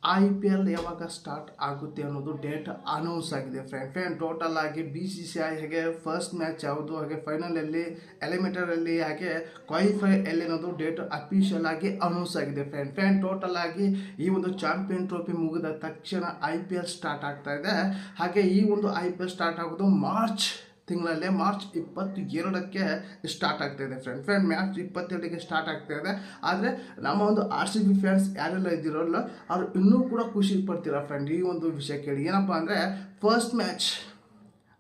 IPL ಯಾವಾಗ start ಆಗುತ್ತೆ ಅನ್ನೋದು ಡೇಟ್ ಅನೌನ್ಸ್ ಆಗಿದೆ ಫ್ರೆಂಡ್. ಟೋಟಲ್ ಆಗಿ BCCI ಹಾಗೆ ಫಸ್ಟ್ ಮ್ಯಾಚ್ ಯಾವುದು, ಹಾಗೆ ಫೈನಲಲ್ಲಿ, ಎಲಿಮಿನೇಟರಲ್ಲಿ, ಹಾಗೆ ಕ್ವಾಲಿಫೈಯಲ್ಲಿ ಅನ್ನೋದು ಡೇಟ್ ಅಫಿಷಿಯಲ್ ಆಗಿ ಅನೌನ್ಸ್ ಆಗಿದೆ ಫ್ರೆಂಡ್. ಟೋಟಲ್ ಆಗಿ ಈ ಒಂದು ಚಾಂಪಿಯನ್ ಟ್ರೋಫಿ ಮುಗಿದ ತಕ್ಷಣ IPL ಸ್ಟಾರ್ಟ್ ಆಗ್ತಾ ಇದೆ. ಹಾಗೆ ಈ ಒಂದು IPL ಸ್ಟಾರ್ಟ್ ಆಗೋದು ಮಾರ್ಚ್ ತಿಂಗಳಲ್ಲೇ, ಮಾರ್ಚ್ 22ಕ್ಕೆ ಸ್ಟಾರ್ಟ್ ಆಗ್ತಾ ಇದೆ ಫ್ರೆಂಡ್. ಮ್ಯಾಚ್ 22ಕ್ಕೆ ಸ್ಟಾರ್ಟ್ ಆಗ್ತಾ ಇದೆ. ಆದರೆ ನಮ್ಮ ಒಂದು RCB ಫ್ಯಾನ್ಸ್ ಯಾರೆಲ್ಲ ಇದ್ದಿರೋಲ್ಲ ಅವ್ರು ಇನ್ನೂ ಕೂಡ ಖುಷಿ ಪಡ್ತೀರಾ ಫ್ರೆಂಡ್ ಈ ಒಂದು ವಿಷಯ ಕೇಳಿ. ಏನಪ್ಪ ಅಂದರೆ ಫಸ್ಟ್ ಮ್ಯಾಚ್,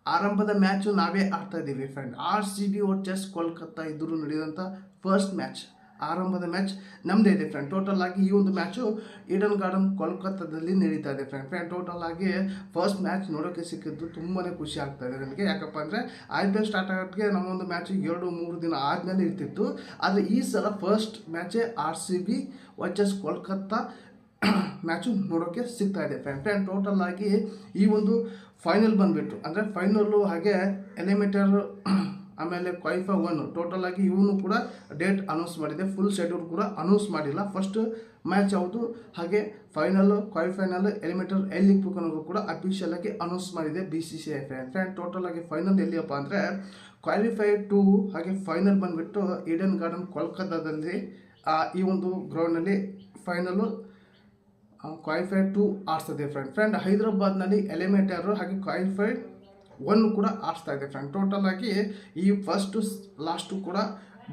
ಆರಂಭದ ಮ್ಯಾಚು ನಾವೇ ಆಡ್ತಾ ಇದ್ದೀವಿ ಫ್ರೆಂಡ್. RCB ವರ್ಸಸ್ ಕೋಲ್ಕತ್ತಾ ಇದ್ದರೂ ನಡೆಯುವಂಥ ಫಸ್ಟ್ ಮ್ಯಾಚ್, ಆರಂಭದ ಮ್ಯಾಚ್ ನಮ್ಮದೇ ಇದೆ ಫ್ರೆಂಡ್. ಟೋಟಲ್ ಆಗಿ ಈ ಒಂದು ಮ್ಯಾಚು ಈಡನ್ ಗಾರ್ಡನ್ ಕೋಲ್ಕತ್ತಾದಲ್ಲಿ ನಡೀತಾ ಇದೆ ಫ್ರೆಂಡ್. ಟೋಟಲ್ ಆಗಿ ಫಸ್ಟ್ ಮ್ಯಾಚ್ ನೋಡೋಕ್ಕೆ ಸಿಕ್ಕಿದ್ದು ತುಂಬಾ ಖುಷಿ ಆಗ್ತಾ ಇದೆ ನನಗೆ. ಯಾಕಪ್ಪ ಅಂದರೆ IPL ಸ್ಟಾರ್ಟ್ ಆಗೋಕ್ಕೆ ನಮ್ಮೊಂದು ಮ್ಯಾಚ್ 2-3 ದಿನ ಆದಮೇಲೆ ಇರ್ತಿತ್ತು. ಆದರೆ ಈ ಸಲ ಫಸ್ಟ್ ಮ್ಯಾಚೇ RCB ವರ್ಸಸ್ ಕೋಲ್ಕತ್ತಾ ಮ್ಯಾಚು ನೋಡೋಕ್ಕೆ ಸಿಗ್ತಾ ಇದೆ ಫ್ರೆಂಡ್. ಟೋಟಲ್ ಆಗಿ ಈ ಒಂದು ಫೈನಲ್ ಬಂದುಬಿಟ್ಟು ಅಂದರೆ ಫೈನಲ್ಲು ಹಾಗೆ ಎಲಿಮಿನೇಟರ್ ಆಮೇಲೆ ಕ್ವಾಲಿಫೈ 1 ಟೋಟಲ್ ಆಗಿ ಇವನು ಕೂಡ ಡೇಟ್ ಅನೌನ್ಸ್ ಮಾಡಿದೆ. ಫುಲ್ ಶೆಡ್ಯೂಲ್ ಕೂಡ ಅನೌನ್ಸ್ ಮಾಡಿಲ್ಲ. ಫಸ್ಟ್ ಮ್ಯಾಚ್ ಯಾವುದು, ಹಾಗೆ ಫೈನಲ್ಲು, ಕ್ವಾಲಿಫೈನಲ್, ಎಲಿಮಿನೇಟರ್ ಎಲ್ಲಿ ಇಕ್ಬೇಕು ಅನ್ನೋದು ಕೂಡ ಅಫಿಷಿಯಲ್ ಆಗಿ ಅನೌನ್ಸ್ ಮಾಡಿದೆ BCCI ಫ್ರೆಂಡ್. ಟೋಟಲ್ ಆಗಿ ಫೈನಲ್ ಎಲ್ಲಿಯಪ್ಪ ಅಂದರೆ ಕ್ವಾಲಿಫೈ 2 ಹಾಗೆ ಫೈನಲ್ ಬಂದುಬಿಟ್ಟು ಈಡನ್ ಗಾರ್ಡನ್ ಕೋಲ್ಕತ್ತಾದಲ್ಲಿ ಈ ಒಂದು ಗ್ರೌಂಡ್ನಲ್ಲಿ ಫೈನಲ್ಲು ಕ್ವಾಲಿಫೈ 2 ಆಡ್ಸ್ತದೆ ಫ್ರೆಂಡ್. ಹೈದರಾಬಾದ್ನಲ್ಲಿ ಎಲಿಮಿನೇಟರು ಹಾಗೆ ಕ್ವಾಲಿಫೈ 1 ಕೂಡ ಆಡ್ಸ್ತಾ ಇದೆ ಫ್ರೆಂಡ್. ಟೋಟಲ್ ಆಗಿ ಈ ಫಸ್ಟು ಲಾಸ್ಟು ಕೂಡ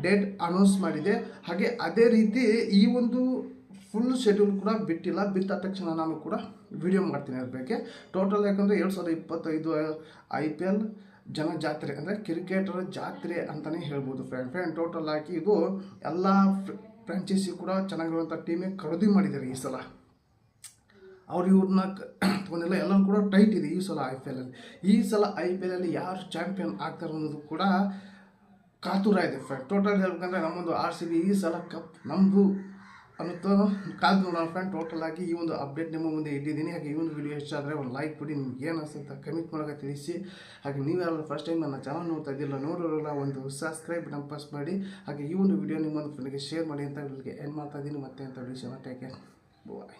ಡೇಟ್ ಅನೌನ್ಸ್ ಮಾಡಿದೆ. ಹಾಗೆ ಅದೇ ರೀತಿ ಈ ಒಂದು ಫುಲ್ ಶೆಡ್ಯೂಲ್ ಕೂಡ ಬಿಟ್ಟಿಲ್ಲ. ಬಿಟ್ಟ ತಕ್ಷಣ ನಾನು ಕೂಡ ವಿಡಿಯೋ ಮಾಡ್ತೀನಿ ಅದ್ರ ಬಗ್ಗೆ. ಟೋಟಲ್ ಯಾಕಂದರೆ 2025 IPL ಜನ ಜಾತ್ರೆ ಅಂದರೆ ಕ್ರಿಕೆಟರ್ ಜಾತ್ರೆ ಅಂತಲೇ ಹೇಳ್ಬೋದು ಫ್ರೆಂಡ್. ಟೋಟಲ್ ಆಗಿ ಇದು ಎಲ್ಲ ಫ್ರಾಂಚೈಸಿ ಕೂಡ ಚೆನ್ನಾಗಿರುವಂಥ ಟೀಮೇ ಖರೀದಿ ಮಾಡಿದ್ದಾರೆ ಈ ಸಲ. ಅವ್ರು ಇವ್ರನ್ನ ತೊಗೊಂಡಿಲ್ಲ, ಎಲ್ಲರೂ ಕೂಡ ಟೈಟ್ ಇದೆ ಈ ಸಲ IPL. ಈ ಸಲ IPL ಯಾರು ಚಾಂಪಿಯನ್ ಆಗ್ತಾರೆ ಅನ್ನೋದು ಕೂಡ ಕಾತುರ ಇದೆ ಫ್ರೆಂಡ್. ಟೋಟಲ್ ಹೇಳ್ಬೇಕಂದ್ರೆ ನಮ್ಮೊಂದು RCB ಈ ಸಲ ಕಪ್ ನಮ್ಮದು ಅನ್ನೋದು ಕಾದು ನೋಡೋಣ ಫ್ರೆಂಡ್. ಟೋಟಲ್ ಆಗಿ ಈ ಒಂದು ಅಪ್ಡೇಟ್ ನಿಮ್ಮ ಮುಂದೆ ಇಟ್ಟಿದ್ದೀನಿ. ಹಾಗೆ ಈ ಒಂದು ವಿಡಿಯೋ ಇಷ್ಟ ಆದರೆ ಒಂದು ಲೈಕ್ ಕೊಡಿ, ನಿಮ್ಗೆ ಏನು ಅನಿಸುತ್ತೆ ಕಮೆಂಟ್ ಮಾಡೋಕೆ ತಿಳಿಸಿ. ಹಾಗೆ ನೀವು ಯಾರು ಫಸ್ಟ್ ಟೈಮ್ ನನ್ನ ಚಾನಲ್ ನೋಡ್ತಾ ಇದ್ದಿಲ್ಲ, ನೋಡೋರಲ್ಲ ಒಂದು ಸಬ್ಸ್ಕ್ರೈಬ್ ಪ್ರೆಸ್ ಮಾಡಿ. ಹಾಗೆ ಈ ಒಂದು ವಿಡಿಯೋ ನಿಮ್ಮೊಂದು ಫ್ರೆಂಡ್ಗೆ ಶೇರ್ ಮಾಡಿ ಅಂತ ಇಲ್ಲಿಗೆ ಏನು ಮಾಡ್ತಾ ಇದ್ದೀನಿ ಮತ್ತೆ ಅಂತ ವಿಡಿಯೋನ ಟೇಕ್ ಕೇರ್, ಬಾಯ್.